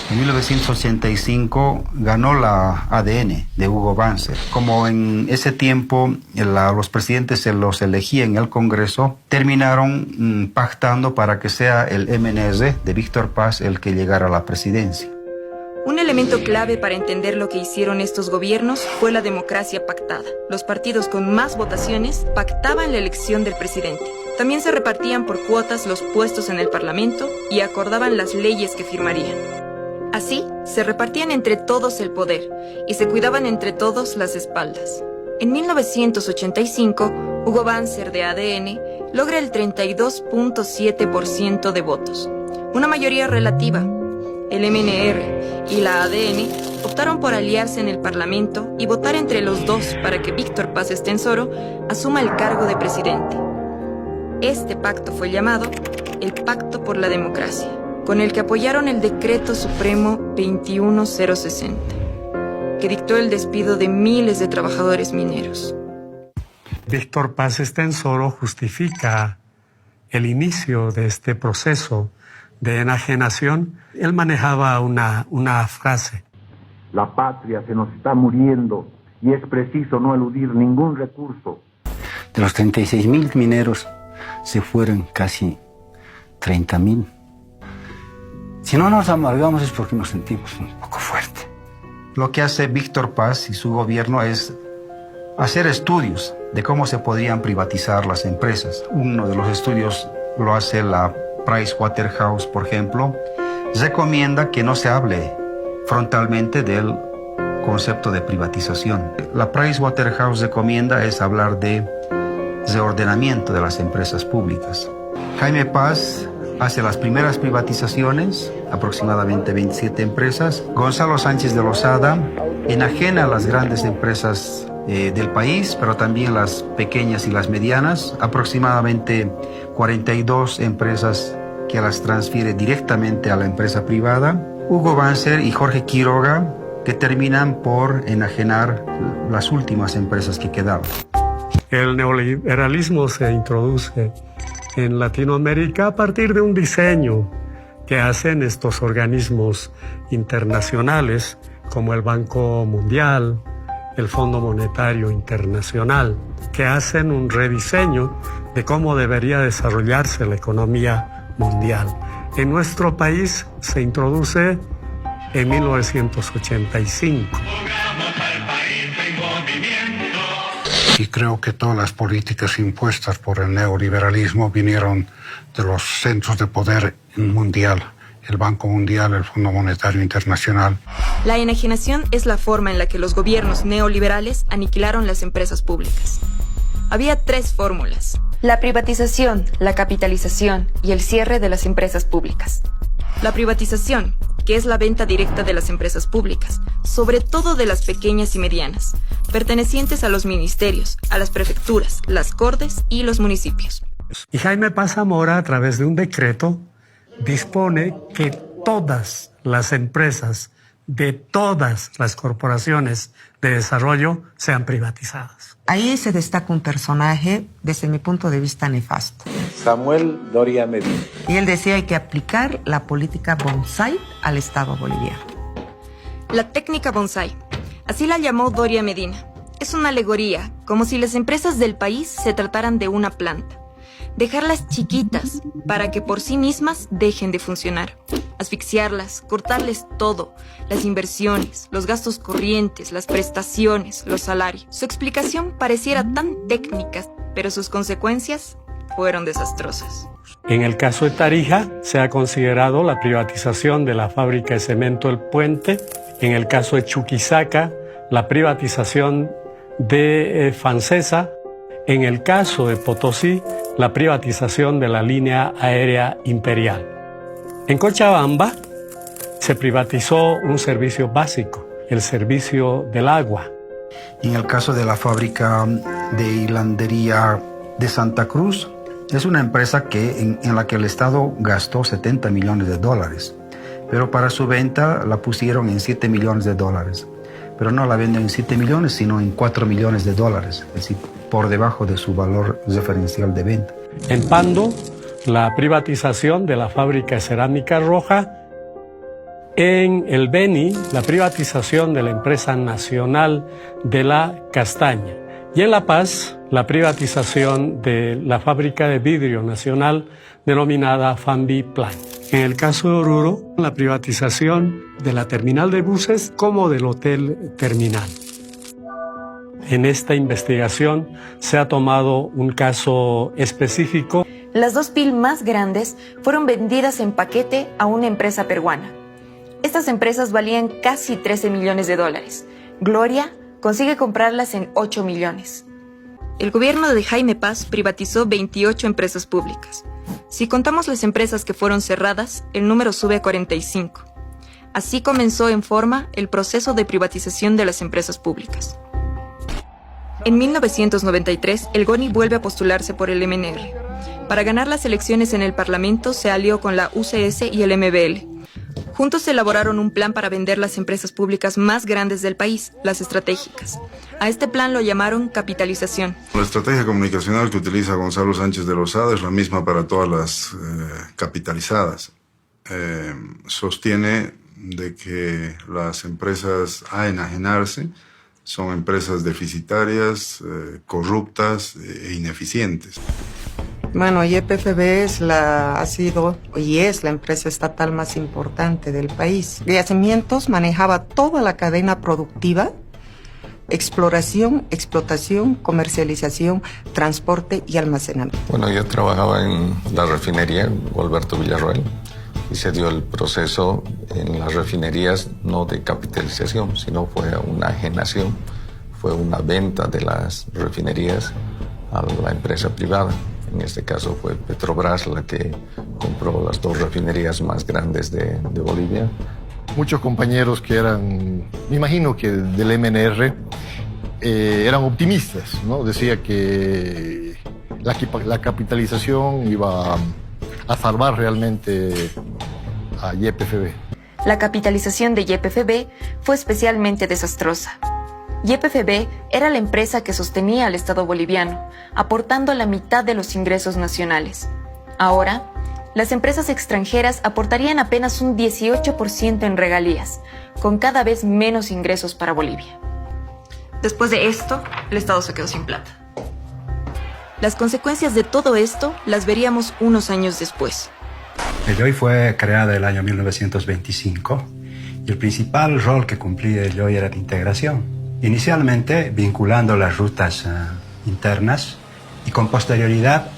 En 1985 ganó la ADN de Hugo Banzer. Como en ese tiempo los presidentes se los elegía en el Congreso, terminaron pactando para que sea el MNR de Víctor Paz el que llegara a la presidencia. Un elemento clave para entender lo que hicieron estos gobiernos fue la democracia pactada. Los partidos con más votaciones pactaban la elección del presidente. También se repartían por cuotas los puestos en el Parlamento y acordaban las leyes que firmarían. Así, se repartían entre todos el poder y se cuidaban entre todos las espaldas. En 1985, Hugo Banzer de ADN logra el 32.7% de votos, una mayoría relativa. El MNR y la ADN optaron por aliarse en el Parlamento y votar entre los dos para que Víctor Paz Estenssoro asuma el cargo de presidente. Este pacto fue llamado el Pacto por la Democracia, con el que apoyaron el Decreto Supremo 21060, que dictó el despido de miles de trabajadores mineros. Víctor Paz Estenssoro justifica el inicio de este proceso de enajenación. Él manejaba una frase. La patria se nos está muriendo y es preciso no eludir ningún recurso. De los 36.000 mineros se fueron casi 30.000. Si no nos amargamos es porque nos sentimos un poco fuerte. Lo que hace Víctor Paz y su gobierno es hacer estudios de cómo se podrían privatizar las empresas. Uno de los estudios lo hace la Pricewaterhouse, por ejemplo. Recomienda que no se hable frontalmente del concepto de privatización. La Pricewaterhouse recomienda es hablar de reordenamiento de las empresas públicas. Jaime Paz hace las primeras privatizaciones, aproximadamente 27 empresas. Gonzalo Sánchez de Lozada enajena a las grandes empresas del país, pero también las pequeñas y las medianas, aproximadamente 42 empresas que las transfiere directamente a la empresa privada. Hugo Banzer y Jorge Quiroga que terminan por enajenar las últimas empresas que quedaban. El neoliberalismo se introduce en Latinoamérica a partir de un diseño que hacen estos organismos internacionales como el Banco Mundial, el Fondo Monetario Internacional, que hacen un rediseño de cómo debería desarrollarse la economía mundial. En nuestro país se introduce en 1985. Y creo que todas las políticas impuestas por el neoliberalismo vinieron de los centros de poder mundial, el Banco Mundial, el Fondo Monetario Internacional. La enajenación es la forma en la que los gobiernos neoliberales aniquilaron las empresas públicas. Había 3 fórmulas: la privatización, la capitalización y el cierre de las empresas públicas. La privatización, que es la venta directa de las empresas públicas, sobre todo de las pequeñas y medianas, pertenecientes a los ministerios, a las prefecturas, las cortes y los municipios. Y Jaime Paz Zamora, a través de un decreto, dispone que todas las empresas de todas las corporaciones de desarrollo sean privatizadas. Ahí se destaca un personaje, desde mi punto de vista, nefasto. Samuel Doria Medina. Y él decía hay que aplicar la política bonsai al Estado boliviano. La técnica bonsai, así la llamó Doria Medina. Es una alegoría, como si las empresas del país se trataran de una planta. Dejarlas chiquitas para que por sí mismas dejen de funcionar. Asfixiarlas, cortarles todo, las inversiones, los gastos corrientes, las prestaciones, los salarios. Su explicación pareciera tan técnica, pero sus consecuencias fueron desastrosas. En el caso de Tarija, se ha considerado la privatización de la fábrica de cemento El Puente. En el caso de Chuquisaca, la privatización de Fancesa. En el caso de Potosí, la privatización de la línea aérea imperial. En Cochabamba se privatizó un servicio básico, el servicio del agua. En el caso de la fábrica de hilandería de Santa Cruz, es una empresa en la que el Estado gastó $70 millones, pero para su venta la pusieron en $7 millones. Pero no la venden en 7 millones, sino en $4 millones, es decir, por debajo de su valor referencial de venta. En Pando, la privatización de la fábrica de cerámica roja. En el Beni, la privatización de la empresa nacional de la castaña. Y en La Paz, la privatización de la fábrica de vidrio nacional denominada Fambi Plan. En el caso de Oruro, la privatización de la terminal de buses como del hotel terminal. En esta investigación se ha tomado un caso específico. Las 2 PIL más grandes fueron vendidas en paquete a una empresa peruana. Estas empresas valían casi 13 millones de dólares. Gloria consigue comprarlas en 8 millones. El gobierno de Jaime Paz privatizó 28 empresas públicas. Si contamos las empresas que fueron cerradas, el número sube a 45. Así comenzó en forma el proceso de privatización de las empresas públicas. En 1993, el GONI vuelve a postularse por el MNR. Para ganar las elecciones en el Parlamento, se alió con la UCS y el MBL. Juntos elaboraron un plan para vender las empresas públicas más grandes del país, las estratégicas. A este plan lo llamaron capitalización. La estrategia comunicacional que utiliza Gonzalo Sánchez de Lozada es la misma para todas las capitalizadas. Sostiene de que las empresas a enajenarse son empresas deficitarias, corruptas e ineficientes. Bueno, YPFB ha sido y es la empresa estatal más importante del país. Yacimientos manejaba toda la cadena productiva, exploración, explotación, comercialización, transporte y almacenamiento. Bueno, yo trabajaba en la refinería Gualberto Villarroel y se dio el proceso en las refinerías no de capitalización, sino fue una enajenación, fue una venta de las refinerías a la empresa privada. En este caso fue Petrobras la que compró las 2 refinerías más grandes de Bolivia. Muchos compañeros que eran, me imagino que del MNR, eran optimistas, ¿no? Decía que la capitalización iba a salvar realmente a YPFB. La capitalización de YPFB fue especialmente desastrosa. YPFB era la empresa que sostenía al Estado boliviano, aportando la mitad de los ingresos nacionales. Ahora, las empresas extranjeras aportarían apenas un 18% en regalías, con cada vez menos ingresos para Bolivia. Después de esto, el Estado se quedó sin plata. Las consecuencias de todo esto las veríamos unos años después. El YOI fue creado en el año 1925 y el principal rol que cumplía el YOI era de integración. Inicialmente vinculando las rutas internas y con posterioridad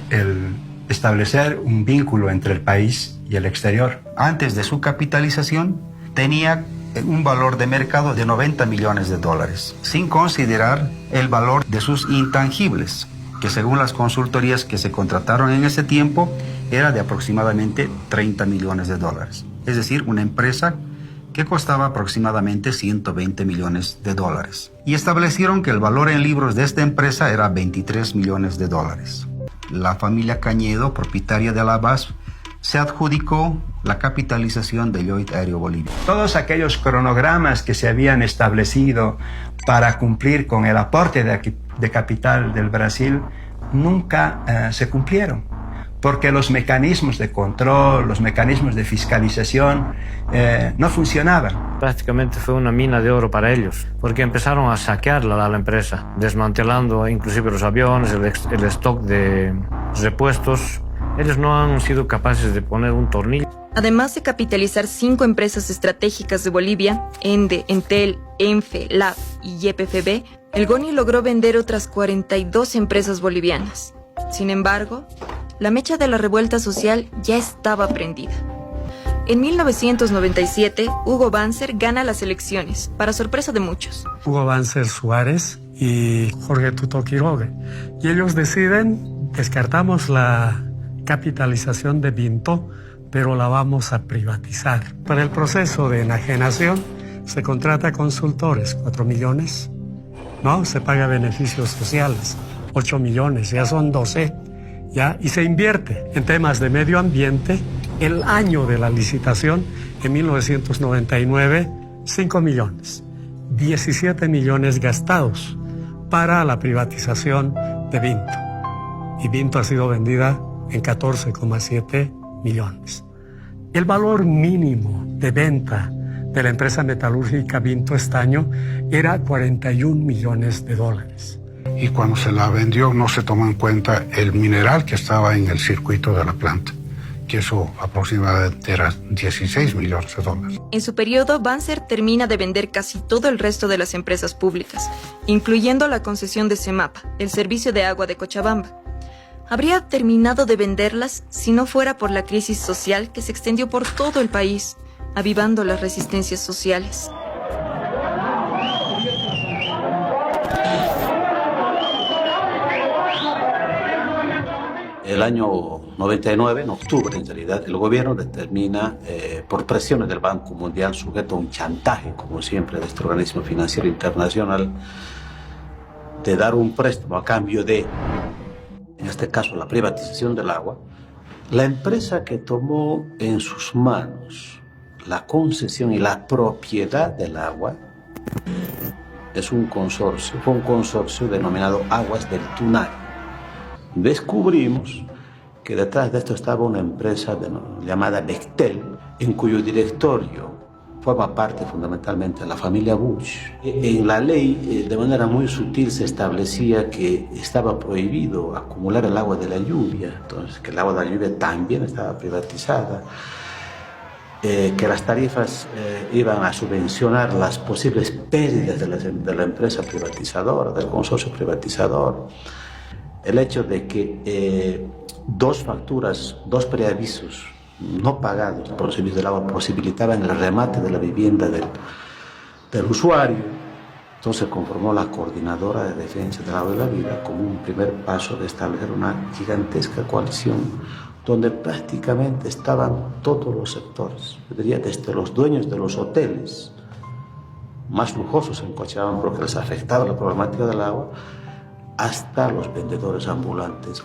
el establecer un vínculo entre el país y el exterior. Antes de su capitalización tenía un valor de mercado de 90 millones de dólares, sin considerar el valor de sus intangibles, que según las consultorías que se contrataron en ese tiempo era de aproximadamente 30 millones de dólares. Es decir, una empresa que costaba aproximadamente 120 millones de dólares. Y establecieron que el valor en libros de esta empresa era 23 millones de dólares. La familia Cañedo, propietaria de la BASF, se adjudicó la capitalización de YOI Aéreo Bolivia. Todos aquellos cronogramas que se habían establecido para cumplir con el aporte de capital del Brasil nunca se cumplieron, porque los mecanismos de control, los mecanismos de fiscalización no funcionaban. Prácticamente fue una mina de oro para ellos, porque empezaron a saquearla a la empresa, desmantelando inclusive los aviones, el stock de repuestos. Ellos no han sido capaces de poner un tornillo. Además de capitalizar 5 empresas estratégicas de Bolivia, ENDE, Entel, ENFE, LAB y YPFB, el GONI logró vender otras 42 empresas bolivianas. Sin embargo, la mecha de la revuelta social ya estaba prendida. En 1997, Hugo Banzer gana las elecciones, para sorpresa de muchos. Hugo Banzer Suárez y Jorge Tuto Quiroga. Y ellos deciden, descartamos la capitalización de Vinto, pero la vamos a privatizar. Para el proceso de enajenación se contrata consultores, 4 millones, ¿no? Se paga beneficios sociales, 8 millones, ya son 12. ¿Ya? Y se invierte en temas de medio ambiente. El año de la licitación, en 1999, 5 millones, 17 millones gastados para la privatización de Vinto. Y Vinto ha sido vendida en 14,7 millones. El valor mínimo de venta de la empresa metalúrgica Vinto Estaño era $41 millones. Y cuando se la vendió no se tomó en cuenta el mineral que estaba en el circuito de la planta, que eso aproximadamente era $16 millones. En su periodo, Banzer termina de vender casi todo el resto de las empresas públicas, incluyendo la concesión de CEMAPA, el servicio de agua de Cochabamba. Habría terminado de venderlas si no fuera por la crisis social que se extendió por todo el país, avivando las resistencias sociales. El año 99, en octubre en realidad, el gobierno determina, por presiones del Banco Mundial, sujeto a un chantaje, como siempre, de este organismo financiero internacional, de dar un préstamo a cambio de, en este caso, la privatización del agua. La empresa que tomó en sus manos la concesión y la propiedad del agua es un consorcio, fue un consorcio denominado Aguas del Tunari. Descubrimos que detrás de esto estaba una empresa llamada Bechtel, en cuyo directorio forma parte fundamentalmente la familia Bush. En la ley, de manera muy sutil, se establecía que estaba prohibido acumular el agua de la lluvia, entonces que el agua de la lluvia también estaba privatizada, que las tarifas iban a subvencionar las posibles pérdidas de la empresa privatizadora, del consorcio privatizador. El hecho de que dos facturas, dos preavisos no pagados por los servicios del agua posibilitaban el remate de la vivienda del usuario. Entonces se conformó la Coordinadora de Defensa del Agua y la Vida como un primer paso de establecer una gigantesca coalición donde prácticamente estaban todos los sectores. Yo diría desde los dueños de los hoteles más lujosos en Cochabamba porque les afectaba la problemática del agua, hasta los vendedores ambulantes,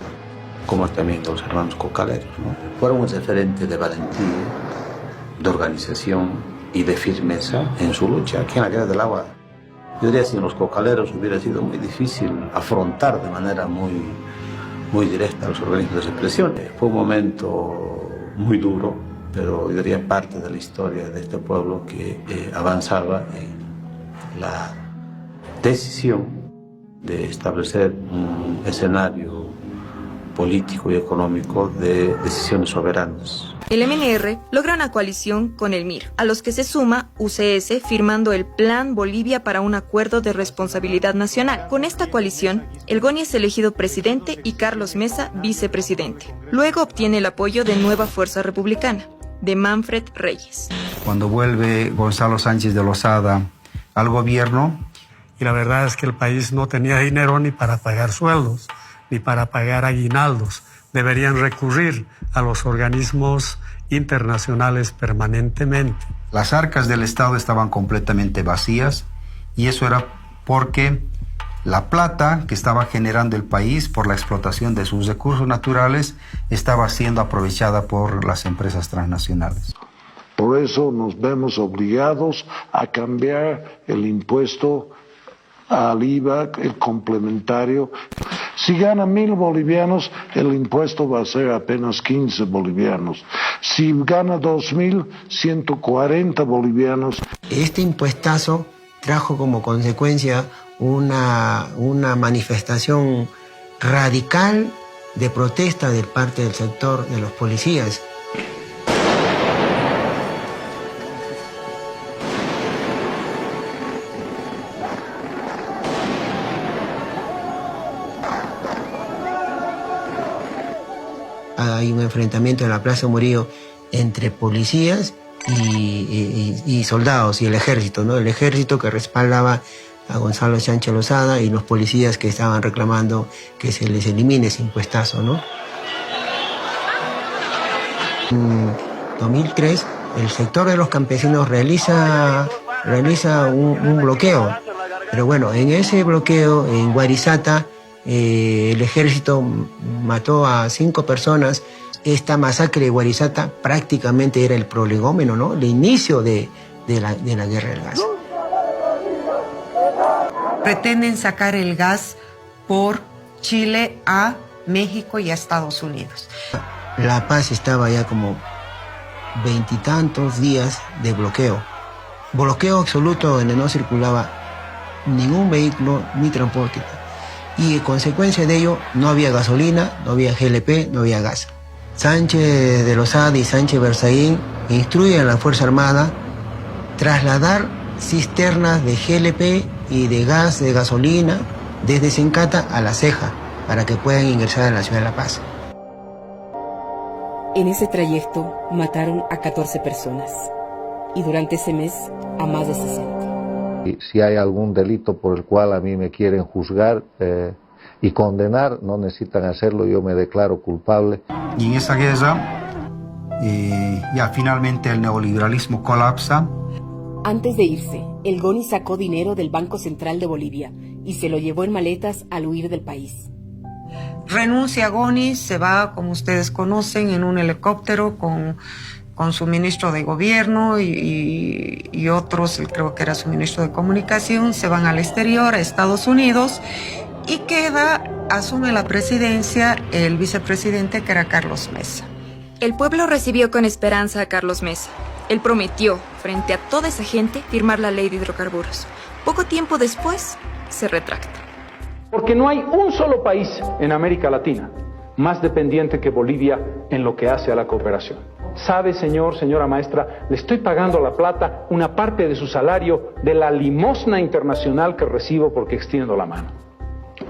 como también los hermanos cocaleros, ¿no? Fueron un referente de valentía, de organización y de firmeza en su lucha aquí en la guerra del agua. Yo diría que sin los cocaleros hubiera sido muy difícil afrontar de manera muy directa a los organismos de represión. Fue un momento muy duro, pero yo diría parte de la historia de este pueblo que avanzaba en la decisión de establecer un escenario político y económico de decisiones soberanas. El MNR logra una coalición con el MIR, a los que se suma UCS firmando el Plan Bolivia para un acuerdo de responsabilidad nacional. Con esta coalición, el GONI es elegido presidente y Carlos Mesa vicepresidente. Luego obtiene el apoyo de Nueva Fuerza Republicana, de Manfred Reyes. Cuando vuelve Gonzalo Sánchez de Lozada al gobierno, y la verdad es que el país no tenía dinero ni para pagar sueldos, ni para pagar aguinaldos. Deberían recurrir a los organismos internacionales permanentemente. Las arcas del Estado estaban completamente vacías y eso era porque la plata que estaba generando el país por la explotación de sus recursos naturales estaba siendo aprovechada por las empresas transnacionales. Por eso nos vemos obligados a cambiar el impuesto al IVA, el complementario. Si gana 1.000 bolivianos, el impuesto va a ser apenas 15 bolivianos. Si gana 2.000, 140 bolivianos. Este impuestazo trajo como consecuencia una manifestación radical de protesta de parte del sector de los policías. Hay un enfrentamiento en la Plaza Murillo entre policías y soldados y el ejército, ¿no? El ejército que respaldaba a Gonzalo Sánchez Lozada y los policías que estaban reclamando que se les elimine ese impuestazo, ¿no? En 2003, el sector de los campesinos realiza un bloqueo. Pero bueno, en ese bloqueo, en Guarizata, el ejército mató a 5 personas. Esta masacre de Guarizata prácticamente era el prolegómeno, ¿no? El inicio de la guerra del gas. Pretenden sacar el gas por Chile a México y a Estados Unidos. La Paz estaba ya como veintitantos días de bloqueo. Bloqueo absoluto donde no circulaba ningún vehículo ni transporte. Y en consecuencia de ello no había gasolina, no había GLP, no había gas. Sánchez de Lozada y Sánchez Berzaín instruyen a la Fuerza Armada trasladar cisternas de GLP y de gas, de gasolina, desde Sencata a La Ceja, para que puedan ingresar a la ciudad de La Paz. En ese trayecto mataron a 14 personas y durante ese mes a más de 60. Si hay algún delito por el cual a mí me quieren juzgar y condenar, no necesitan hacerlo, yo me declaro culpable. Y en esa guerra, ya finalmente el neoliberalismo colapsa. Antes de irse, el GONI sacó dinero del Banco Central de Bolivia y se lo llevó en maletas al huir del país. Renuncia Goni, se va, como ustedes conocen, en un helicóptero con su ministro de gobierno y otros, creo que era su ministro de comunicación, se van al exterior, a Estados Unidos, y asume la presidencia el vicepresidente, que era Carlos Mesa. El pueblo recibió con esperanza a Carlos Mesa. Él prometió, frente a toda esa gente, firmar la ley de hidrocarburos. Poco tiempo después, se retracta. Porque no hay un solo país en América Latina más dependiente que Bolivia en lo que hace a la cooperación. Sabe, señora maestra, le estoy pagando a La Plata una parte de su salario de la limosna internacional que recibo porque extiendo la mano.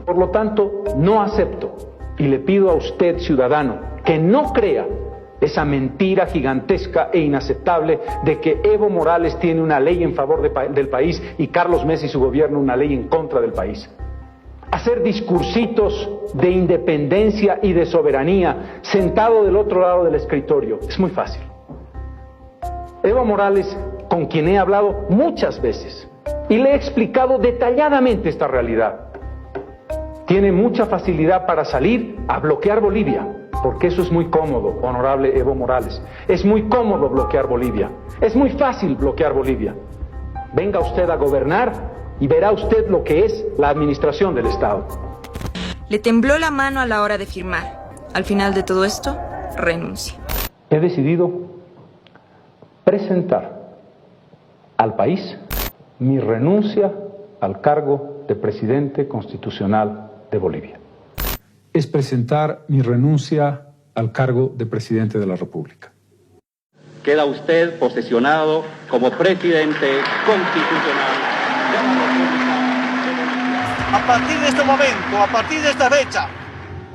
Por lo tanto, no acepto y le pido a usted, ciudadano, que no crea esa mentira gigantesca e inaceptable de que Evo Morales tiene una ley en favor del país y Carlos Mesa y su gobierno una ley en contra del país. Hacer discursitos de independencia y de soberanía sentado del otro lado del escritorio es muy fácil. Evo Morales, con quien he hablado muchas veces y le he explicado detalladamente esta realidad, tiene mucha facilidad para salir a bloquear Bolivia, porque eso es muy cómodo, honorable Evo Morales. Es muy cómodo bloquear Bolivia. Es muy fácil bloquear Bolivia. Venga usted a gobernar y verá usted lo que es la administración del Estado. Le tembló la mano a la hora de firmar. Al final de todo esto, renuncia. He decidido presentar al país mi renuncia al cargo de presidente constitucional de Bolivia. Es presentar mi renuncia al cargo de presidente de la República. Queda usted posesionado como presidente constitucional de la República. A partir de este momento, a partir de esta fecha,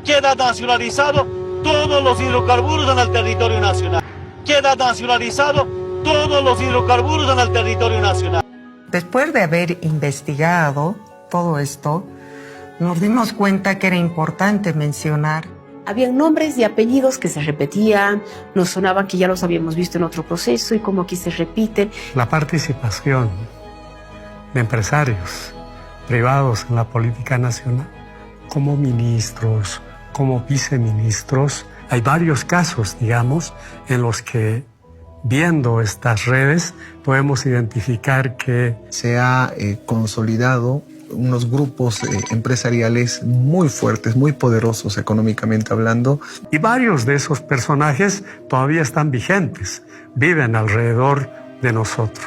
queda nacionalizado todos los hidrocarburos en el territorio nacional. Queda nacionalizado todos los hidrocarburos en el territorio nacional. Después de haber investigado todo esto, nos dimos cuenta que era importante mencionar. Habían nombres y apellidos que se repetían, nos sonaban que ya los habíamos visto en otro proceso y como aquí se repiten. La participación de empresarios privados en la política nacional, como ministros, como viceministros. Hay varios casos, digamos, en los que, viendo estas redes, podemos identificar que se ha consolidado unos grupos empresariales muy fuertes, muy poderosos económicamente hablando. Y varios de esos personajes todavía están vigentes, viven alrededor de nosotros.